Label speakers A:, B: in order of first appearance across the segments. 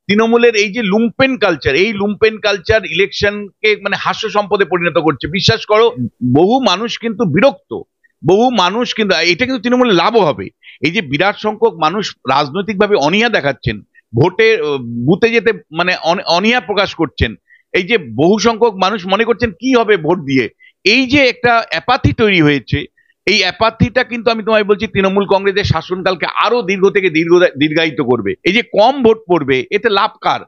A: তৃণমূলের এই যে লুম্পেন কালচার, এই লুম্পেন কালচার ইলেকশনকে মানে হাস্য সম্পদে পরিণত করছে। বিশ্বাস করো, বহু মানুষ কিন্তু বিরক্ত, বহু মানুষ কিন্তু, এটা কিন্তু তৃণমূলের লাভও হবে। এই যে বিরাট সংখ্যক মানুষ রাজনৈতিকভাবে অনীহা দেখাচ্ছেন, ভোটে বুথে যেতে মানে অনীহা প্রকাশ করছেন, এই যে বহু সংখ্যক মানুষ মনে করছেন কি হবে ভোট দিয়ে, এই যে একটা অ্যাপাথি তৈরি হয়েছে, এই অ্যাপাথিটা কিন্তু আমি তোমায় বলছি তৃণমূল কংগ্রেসের শাসনকালকে আরো দীর্ঘ থেকে দীর্ঘায়িত করবে। এই যে কম ভোট পড়বে, এতে লাভ কার?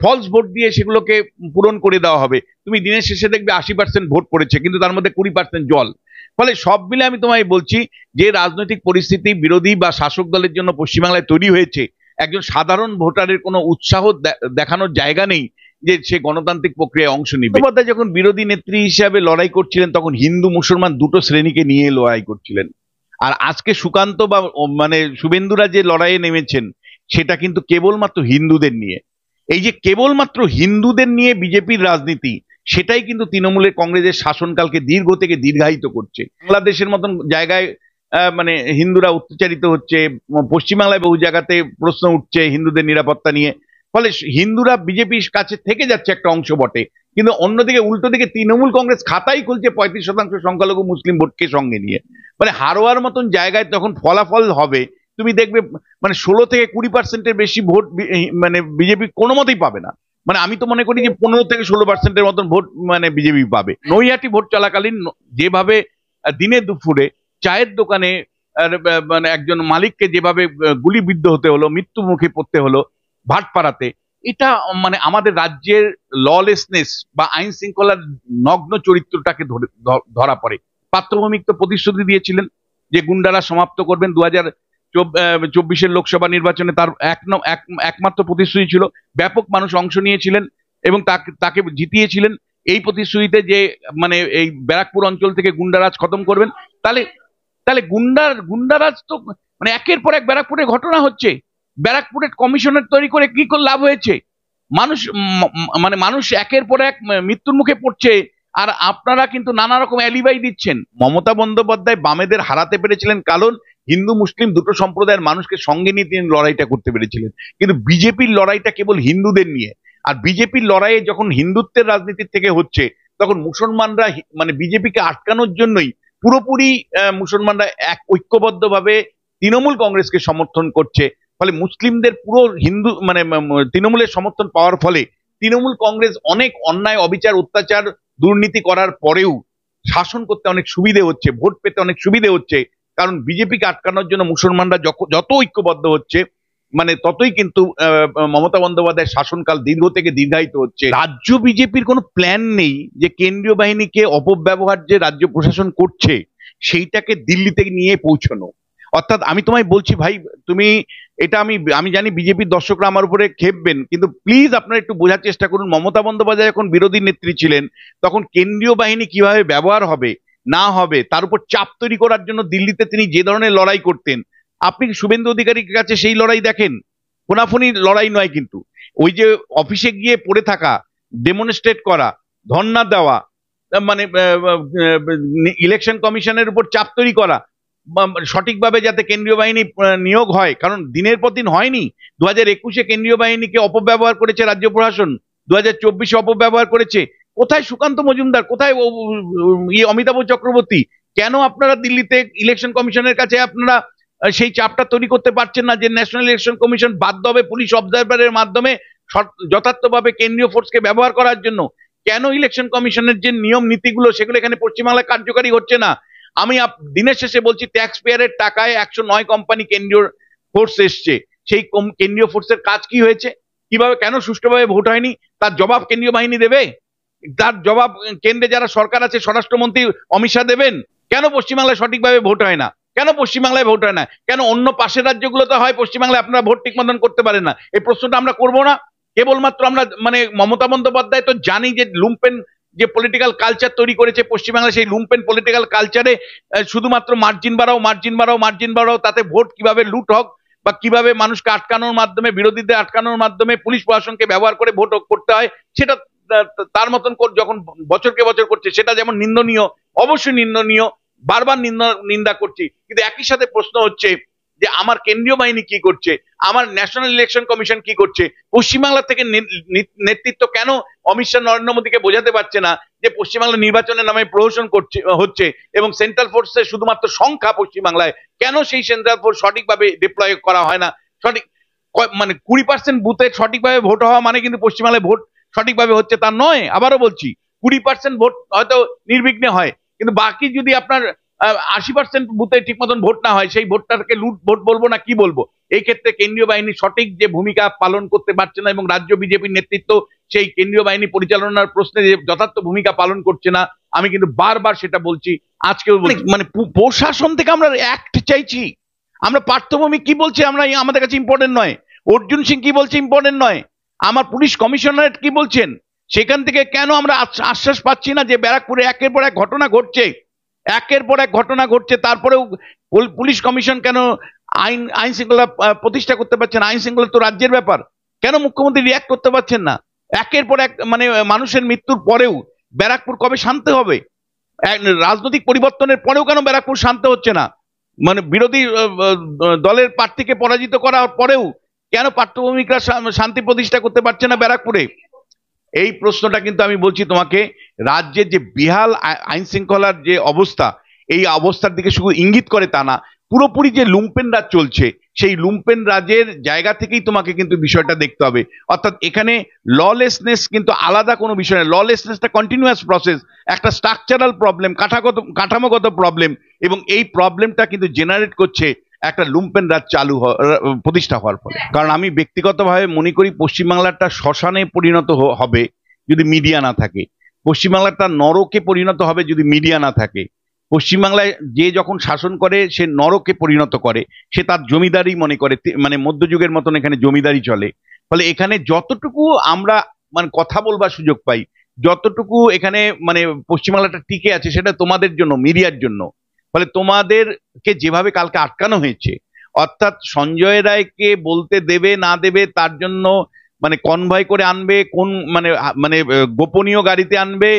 A: ফলস ভোট দিয়ে সেগুলোকে পূরণ করে দেওয়া হবে। তুমি দিনের শেষে দেখবে 80% ভোট পড়েছে, কিন্তু তার মধ্যে 20% জল। ফলে সব মিলে আমি তোমায় বলছি যে রাজনৈতিক পরিস্থিতি বিরোধী বা শাসক দলের জন্য পশ্চিমবাংলায় তৈরি হয়েছে, একজন সাধারণ ভোটারের কোনো উৎসাহ দেখানোর জায়গা নেই যে সে গণতান্ত্রিক প্রক্রিয়ায় অংশ নিবে। বন্দ্যোপাধ্যায় যখন বিরোধী নেত্রী হিসাবে লড়াই করছিলেন, তখন হিন্দু মুসলমান দুটো শ্রেণীকে নিয়ে লড়াই করছিলেন। আর আজকে সুকান্ত বা মানে শুভেন্দুরা যে লড়াইয়ে নেমেছেন, সেটা কিন্তু কেবলমাত্র হিন্দুদের নিয়ে। এই যে কেবলমাত্র হিন্দুদের নিয়ে বিজেপির রাজনীতি, সেটাই কিন্তু তৃণমূলের কংগ্রেসের শাসনকালকে দীর্ঘ থেকে দীর্ঘায়িত করছে। বাংলাদেশের মতন জায়গায় মানে হিন্দুরা অত্যাচারিত হচ্ছে, পশ্চিমবাংলায় বহু জায়গাতে প্রশ্ন উঠছে হিন্দুদের নিরাপত্তা নিয়ে। ফলে হিন্দুরা বিজেপির কাছে থেকে যাচ্ছে একটা অংশ বটে, কিন্তু অন্যদিকে উল্টো দিকে তৃণমূল কংগ্রেস খাতাই খুলছে 35% সংখ্যালঘু মুসলিম ভোটকে সঙ্গে নিয়ে। মানে হারোয়ার মতন জায়গায় তখন ফলাফল হবে, তুমি দেখবে মানে 16 থেকে 20%-এর বেশি ভোট মানে বিজেপি কোনো মতেই পাবে না। মানে আমি তো মনে করি যে 15 থেকে 16%-এর মতন ভোট মানে বিজেপি পাবে। নৈহাটি ভোট চলাকালীন যেভাবে দিনে দুপুরে চায়ের দোকানে মানে একজন মালিককে যেভাবে গুলিবিদ্ধ হতে হলো, মৃত্যু মুখে পড়তে হলো ভাটপাড়াতে, এটা মানে আমাদের রাজ্যের ললেসনেস বা আইন শৃঙ্খলার নগ্ন চরিত্রটাকে ধরা পড়ে। পাত্রভৌমিক তো প্রতিশ্রুতি দিয়েছিলেন যে গুন্ডারা সমাপ্ত করবেন 2024-এর লোকসভা নির্বাচনে, তার একমাত্র প্রতিশ্রুতি ছিল। ব্যাপক মানুষ অংশ নিয়েছিলেন এবং তাকে জিতিয়েছিলেন এই প্রতিশ্রুতিতে যে মানে এই ব্যারাকপুর অঞ্চল থেকে গুন্ডারাজ খতম করবেন। তাহলে গুন্ডারাজ তো মানে একের পর এক ব্যারাকপুরে ঘটনা হচ্ছে। ব্যারাকপুরের কমিশনার তৈরি করে কি করে লাভ হয়েছে? মানুষ একের পর এক মৃত্যুর মুখে পড়ছে, আর আপনারা কিন্তু নানা রকম অ্যালিবাই দিচ্ছেন। মমতা বন্দ্যোপাধ্যায় বামেদের হারাতে পেরেছিলেন কারণ হিন্দু মুসলিম দুটো সম্প্রদায়ের মানুষকে সঙ্গে নিয়ে তিনি লড়াইটা করতে পেরেছিলেন। কিন্তু বিজেপির লড়াইটা কেবল হিন্দুদের নিয়ে, আর বিজেপির লড়াইয়ে যখন হিন্দুত্বের রাজনীতির থেকে হচ্ছে, তখন মুসলমানরা মানে বিজেপিকে আটকানোর জন্যই পুরোপুরি মুসলমানরা এক ঐক্যবদ্ধভাবে তৃণমূল কংগ্রেসকে সমর্থন করছে। ফলে মুসলিমদের পুরো হিন্দু মানে তৃণমূলের সমর্থন পাওয়ার ফলে তৃণমূল কংগ্রেস অনেক অন্যায় অবিচার অত্যাচার দুর্নীতি করার পরেও শাসন করতে অনেক সুবিধে হচ্ছে, ভোট পেতে অনেক সুবিধে হচ্ছে। কারণ বিজেপিকে আটকানোর জন্য মুসলমানরা যত ঐক্যবদ্ধ হচ্ছে, মানে ততই কিন্তু মমতা বন্দ্যোপাধ্যায়ের শাসনকাল দীর্ঘ থেকে দীর্ঘায়িত হচ্ছে। রাজ্য বিজেপির কোনো প্ল্যান নেই যে কেন্দ্রীয় বাহিনীকে অপব্যবহার যে রাজ্য প্রশাসন করছে সেইটাকে দিল্লি থেকে নিয়ে পৌঁছানো। অর্থাৎ আমি তোমায় বলছি ভাই, তুমি এটা আমি জানি বিজেপির দর্শকরা আমার উপরে খেপবেন, কিন্তু প্লিজ আপনারা একটু বোঝার চেষ্টা করুন। মমতা বন্দ্যোপাধ্যায় যখন বিরোধী নেত্রী ছিলেন, তখন কেন্দ্রীয় বাহিনী কিভাবে ব্যবহার হবে না হবে তার উপর চাপ তৈরি করার জন্য দিল্লিতে তিনি যে ধরনের লড়াই করতেন, আপনি শুভেন্দু অধিকারীর কাছে সেই লড়াই দেখেন? ফোনাফোনি লড়াই নয়, কিন্তু ওই যে অফিসে গিয়ে পড়ে থাকা, ডেমনস্ট্রেট করা, ধর্ণা দেওয়া, মানে ইলেকশন কমিশনের উপর চাপ তৈরি করা সঠিকভাবে যাতে কেন্দ্রীয় বাহিনী নিয়োগ হয়। কারণ দিনের পর দিন হয়নি। 2021-এ কেন্দ্রীয় বাহিনীকে অপব্যবহার করেছে রাজ্য প্রশাসন, 2024-এ অপব্যবহার করেছে। কোথায় সুকান্ত মজুমদার, কোথায় অমিতাভ চক্রবর্তী? কেন আপনারা দিল্লিতে ইলেকশন কমিশনের কাছে আপনারা সেই চাপটা তৈরি করতে পারছেন না যে ন্যাশনাল ইলেকশন কমিশন বাধ্য হবে পুলিশ অবজারভারের মাধ্যমে যথার্থভাবে কেন্দ্রীয় ফোর্সকে ব্যবহার করার জন্য? কেন ইলেকশন কমিশনের যে নিয়ম নীতিগুলো সেগুলো এখানে পশ্চিমবাংলায় কার্যকারী হচ্ছে না? আমি দিনের শেষে বলছি, ট্যাক্স পেয়ারের টাকায় 109 কোম্পানি কেন্দ্রীয় ফোর্স এসছে, সেই কেন্দ্রীয় ফোর্সের কাজ কি হয়েছে? কিভাবে কেন সুষ্ঠুভাবে ভোট হয়নি? তার জবাব কেন্দ্রীয় বাহিনী দেবে? তার জবাব কেন্দ্রে যারা সরকার আছে, স্বরাষ্ট্রমন্ত্রী অমিত শাহ দেবেন? কেন পশ্চিমবাংলায় সঠিকভাবে ভোট হয় না? কেন পশ্চিমবাংলায় ভোট হয় না? কেন অন্য পাশের রাজ্যগুলোতে হয়, পশ্চিমবাংলায় আপনারা ভোট ঠিক মতন করতে পারেন না? এই প্রশ্নটা আমরা করবো না? কেবলমাত্র আমরা মানে মমতা বন্দ্যোপাধ্যায় তো জানি যে লুম্পেন যে পলিটিক্যাল কালচার তৈরি করেছে পশ্চিমবাংলায়, সেই লুম্পেন পলিটিক্যাল কালচারে শুধুমাত্র মার্জিন বাড়াও, তাতে ভোট কিভাবে লুট হোক বা কিভাবে মানুষকে আটকানোর মাধ্যমে, বিরোধীদের আটকানোর মাধ্যমে পুলিশ প্রশাসনকে ব্যবহার করে ভোট করতে হয়, সেটা তার মতন যখন বছরকে বছর করছে, সেটা যেমন নিন্দনীয়, অবশ্যই নিন্দনীয়, বারবার নিন্দা করছি। কিন্তু একই সাথে প্রশ্ন হচ্ছে যে আমার কেন্দ্রীয় বাহিনী কি করছে, আমার ন্যাশনাল ইলেকশন কমিশন কি করছে। পশ্চিমবাংলা থেকে নেতৃত্ব কেন অমিত শাহ নরেন্দ্র মোদীকে বোঝাতে পারছে না যে পশ্চিমবাংলা নির্বাচনের নামে প্রহসন হচ্ছে এবং সেন্ট্রাল ফোর্সের শুধুমাত্র সংখ্যা পশ্চিমবাংলায়, কেন সেই সেন্ট্রাল ফোর্স সঠিকভাবে ডিপ্লয় করা হয় না। সঠিক মানে 20% বুথে সঠিকভাবে ভোট হওয়া মানে কিন্তু পশ্চিমবাংলায় ভোট সঠিকভাবে হচ্ছে তা নয়। আবারও বলছি, 20% ভোট হয়তো নির্বিঘ্নে হয়, কিন্তু বাকি যদি আপনার 80% বুথে ঠিক মতন ভোট না হয়, সেই ভোটটাকে লুট ভোট বলবো না কি বলবো। এই ক্ষেত্রে কেন্দ্রীয় বাহিনী সঠিক যে ভূমিকা পালন করতে পারছে না এবং রাজ্য বিজেপির নেতৃত্ব সেই কেন্দ্রীয় বাহিনী পরিচালনার প্রশ্নে যে যথার্থ ভূমিকা পালন করছে না, আমি কিন্তু বারবার সেটা বলছি, আজকেও বলছি। মানে প্রশাসন থেকে আমরা অ্যাক্ট চাইছি। আমরা পার্থভূমি কি বলছে আমরা আমাদের কাছে ইম্পর্টেন্ট নয়, অর্জুন সিং কি বলছে ইম্পর্টেন্ট নয়, আমার পুলিশ কমিশনারেট কি বলছেন সেখান থেকে কেন আমরা আশ্বাস পাচ্ছি না যে ব্যারাকপুরে একের পর এক ঘটনা ঘটছে, একের পর এক ঘটনা ঘটছে, তারপরেও পুলিশ কমিশন কেন আইন শৃঙ্খলা প্রতিষ্ঠা করতে পারছেন। আইন শৃঙ্খলা তো রাজ্যের ব্যাপার, কেন মুখ্যমন্ত্রী রিয়াক্ট করতে পারছেন না। একের পর এক মানে মানুষের মৃত্যুর পরেও ব্যারাকপুর কবে শান্ত হবে, রাজনৈতিক পরিবর্তনের পরেও কেন ব্যারাকপুর শান্ত হচ্ছে না, মানে বিরোধী দলের প্রার্থীকে পরাজিত করার পরেও কেন পার্থভূমিকরা শান্তি প্রতিষ্ঠা করতে পারছে না ব্যারাকপুরে। এই প্রশ্নটা কিন্তু আমি বলছি তোমাকে, রাজ্যের যে বেহাল আইন শৃঙ্খলার যে অবস্থা, এই অবস্থার দিকে শুধু ইঙ্গিত করে তা না, পুরোপুরি যে লুম্পেন রাজ চলছে, সেই লুম্পেন রাজের জায়গা থেকেই তোমাকে কিন্তু বিষয়টা দেখতে হবে। অর্থাৎ এখানে ললেসনেস কিন্তু আলাদা কোনো বিষয় নয়, ললেসনেসটা কন্টিনিউয়াস প্রসেস, একটা স্ট্রাকচারাল প্রবলেম, কাঠামোগত প্রবলেম, এবং এই প্রবলেমটা কিন্তু জেনারেট করছে একটা লুম্পেন রাজ প্রতিষ্ঠা হওয়ার ফলে। কারণ আমি ব্যক্তিগতভাবে মনে করি পশ্চিমবাংলাটা শ্মশানে পরিণত হবে যদি মিডিয়া না থাকে, পশ্চিমবাংলাটা নরকে পরিণত হবে যদি মিডিয়া না থাকে। পশ্চিমবাংলায় যে যখন শাসন করে সে নরকে পরিণত করে, সে তার জমিদারি মনে করে, মানে মধ্যযুগের মতন এখানে জমিদারি চলে। ফলে এখানে যতটুকু আমরা মানে কথা বলবার সুযোগ পাই, যতটুকু এখানে মানে পশ্চিমবাংলাটা টিকে আছে, সেটা তোমাদের জন্য, মিডিয়ার জন্য। ফলে তোমাদেরকে যেভাবে কালকে আটকানো হয়েছে, অর্থাৎ সঞ্জয় রায়কে বলতে দেবে না দেবে তার জন্য মানে কনভয় করে আনবে, কোন মানে মানে গোপনীয় গাড়িতে আনবে,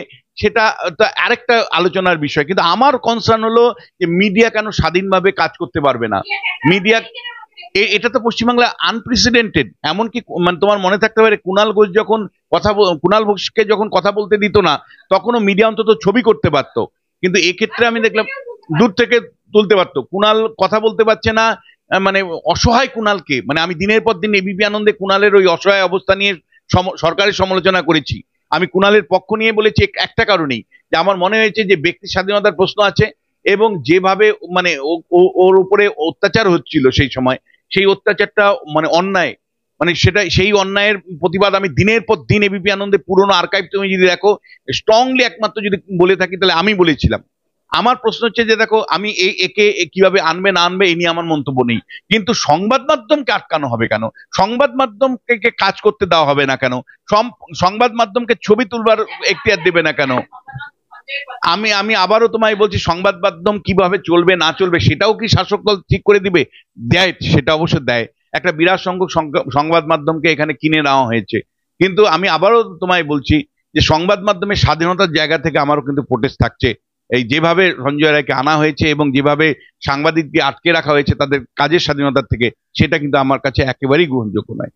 A: সেটা তো আরেকটা আলোচনার বিষয়। কিন্তু আমার কনসার্ন হলো যে মিডিয়া কেন স্বাধীনভাবে কাজ করতে পারবে না। মিডিয়া এটা তো পশ্চিমবাংলা আনপ্রেসিডেন্টেড। এমনকি মানে তোমার মনে থাকতে পারে কুণাল ঘোষ যখন কুণাল ঘোষকে যখন কথা বলতে দিত না, তখনও মিডিয়া অন্তত ছবি করতে পারতো, কিন্তু এক্ষেত্রে আমি দেখলাম দূর থেকে তুলতে পারতো। কুণাল কথা বলতে পারছে না, মানে অসহায় কুণালকে, মানে আমি দিনের পর দিন এবিপি আনন্দে কুণালের ওই অসহায় অবস্থা নিয়ে সরকারের সমালোচনা করেছি। আমি কুণালের পক্ষ নিয়ে বলেছি একটা কারণেই, যে আমার মনে হয়েছে যে ব্যক্তি স্বাধীনতার প্রশ্ন আছে, এবং যেভাবে মানে ওর উপরে অত্যাচার হচ্ছিল সেই সময়, সেই অত্যাচারটা মানে অন্যায়, মানে সেটা সেই অন্যায়ের প্রতিবাদ আমি দিনের পর দিন এবিপি আনন্দে পুরোনো আর্কাইভ তুমি যদি দেখো, স্ট্রংলি একমাত্র যদি বলে থাকি তাহলে আমি বলেছিলাম। আমার প্রশ্ন হচ্ছে যে দেখো, আমি একে কিভাবে আনবে না আনবে এই নিয়ে আমার মন্তব্য নেই, কিন্তু সংবাদ মাধ্যমকে আটকানো হবে কেন, সংবাদ মাধ্যমকে কাজ করতে দেওয়া হবে না কেন, সংবাদ মাধ্যমকে ছবি তুলবার এখতিয়ার দেবে না কেন। আমি আবারও তোমায় বলছি, সংবাদ মাধ্যম কিভাবে চলবে না চলবে সেটাও কি শাসক দল ঠিক করে দিবে? দেয়, সেটা অবশ্য দেয়, একটা বিরাট সংখ্যক সংবাদ মাধ্যমকে এখানে কিনে নেওয়া হয়েছে। কিন্তু আমি আবারও তোমায় বলছি যে সংবাদ মাধ্যমের স্বাধীনতার জায়গা থেকে আমারও কিন্তু প্রোটেস্ট থাকছে। এই যেভাবে সঞ্জয় রায়কে আনা হয়েছে এবং যেভাবে সাংবাদিককে আটকে রাখা হয়েছে তাদের কাজের স্বাধীনতার থেকে, সেটা কিন্তু আমার কাছে একেবারেই গ্রহণযোগ্য নয়।